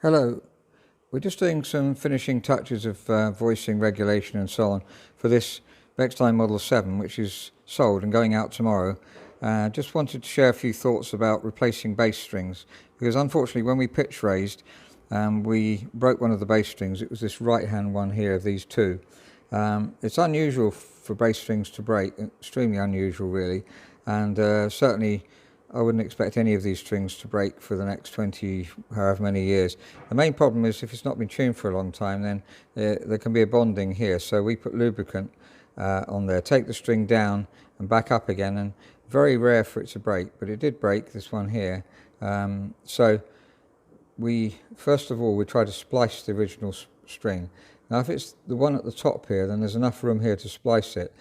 Hello, we're just doing some finishing touches of voicing regulation and so on for this Bechstein Model 7, which is sold and going out tomorrow. Just wanted to share a few thoughts about replacing bass strings, because unfortunately when we pitch raised we broke one of the bass strings. It was this right hand one here of these two. It's unusual for bass strings to break, extremely unusual really, and certainly I wouldn't expect any of these strings to break for the next 20, however many years. The main problem is if it's not been tuned for a long time, then there can be a bonding here. So we put lubricant on there, take the string down and back up again, and very rare for it to break, but it did break, this one here. So first of all, we try to splice the original string. Now if it's the one at the top here, then there's enough room here to splice it.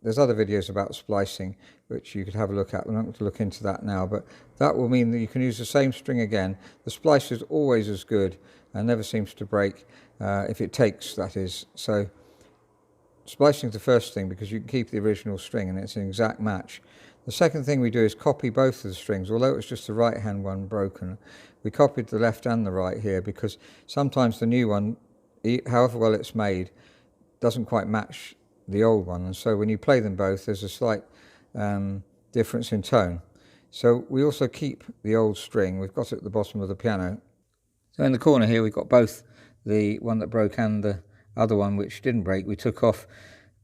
There's other videos about splicing which you could have a look at. We're not going to look into that now, but that will mean that you can use the same string again. The splice is always as good and never seems to break, if it takes, that is. So splicing is the first thing, because you can keep the original string and it's an exact match. The second thing we do is copy both of the strings. Although it's just the right hand one broken, we copied the left and the right here, because sometimes the new one, however well it's made, doesn't quite match the old one, and so when you play them both there's a slight difference in tone. So we also keep the old string. We've got it at the bottom of the piano. So in the corner here we've got both the one that broke and the other one which didn't break. We took off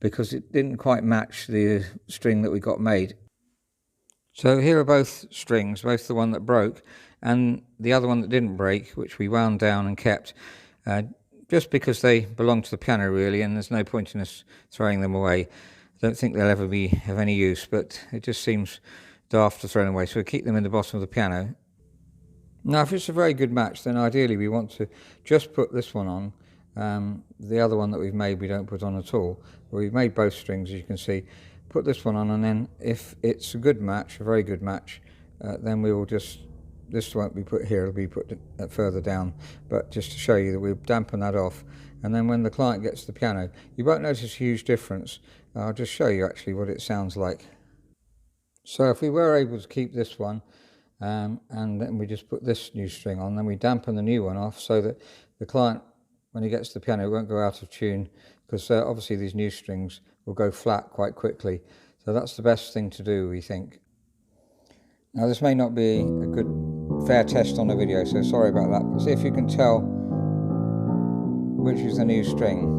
because it didn't quite match the string that we got made. So here are both strings, both the one that broke and the other one that didn't break, which we wound down and kept, just because they belong to the piano really, and there's no point in us throwing them away. I don't think they'll ever be of any use, but it just seems daft to throw them away, so we keep them in the bottom of the piano. Now if it's a very good match, then ideally we want to just put this one on. The other one that we've made we don't put on at all. But we've made both strings, as you can see. Put this one on, and then if it's a good match, a very good match, then we will just, this won't be put here, it'll be put further down, but just to show you that we'll dampen that off. And then when the client gets the piano, you won't notice a huge difference. I'll just show you actually what it sounds like. So if we were able to keep this one, and then we just put this new string on, then we dampen the new one off so that the client, when he gets the piano, won't go out of tune, because obviously these new strings will go flat quite quickly. So that's the best thing to do, we think. Now this may not be a good fair test on a video, so sorry about that, but see if you can tell which is the new string.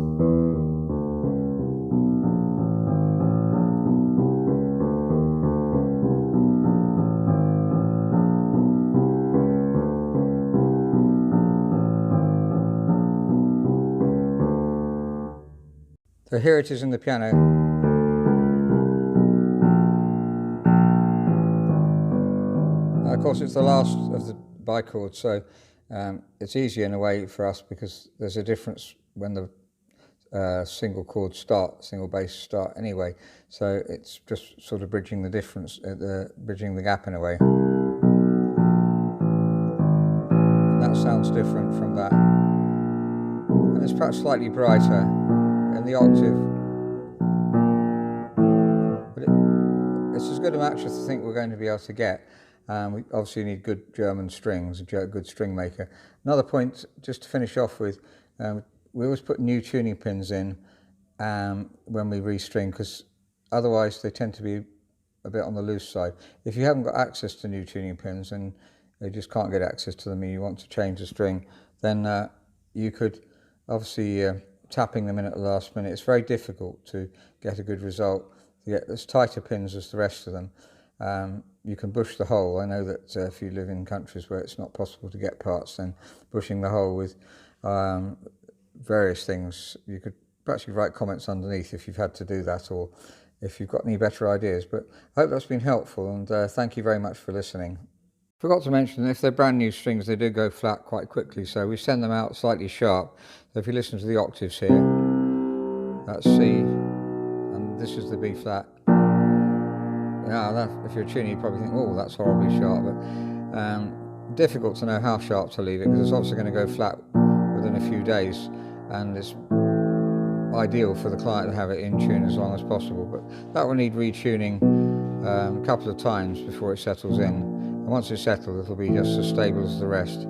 So here it is in the piano. Of course it's the last of the bichord, so it's easier in a way for us because there's a difference when the single chords start, single bass start anyway, so it's just sort of bridging the difference, bridging the gap in a way. And that sounds different from that, and it's perhaps slightly brighter in the octave, but it's as good a match as I think we're going to be able to get. We obviously need good German strings, a good string maker. Another point, just to finish off with, we always put new tuning pins in when we restring, because otherwise they tend to be a bit on the loose side. If you haven't got access to new tuning pins and you just can't get access to them and you want to change the string, then you could obviously tapping them in at the last minute. It's very difficult to get a good result, to get as tighter pins as the rest of them. You can bush the hole. I know that if you live in countries where it's not possible to get parts, then bushing the hole with various things, you could actually write comments underneath if you've had to do that, or if you've got any better ideas. But I hope that's been helpful, and thank you very much for listening. Forgot to mention, if they're brand new strings, they do go flat quite quickly, so we send them out slightly sharp. So if you listen to the octaves here, that's C, and this is the B flat. Now, if you're a tuner, you probably think, oh, that's horribly sharp, but difficult to know how sharp to leave it, because it's obviously going to go flat within a few days, and it's ideal for the client to have it in tune as long as possible, but that will need retuning a couple of times before it settles in. And once it's settled, it'll be just as stable as the rest.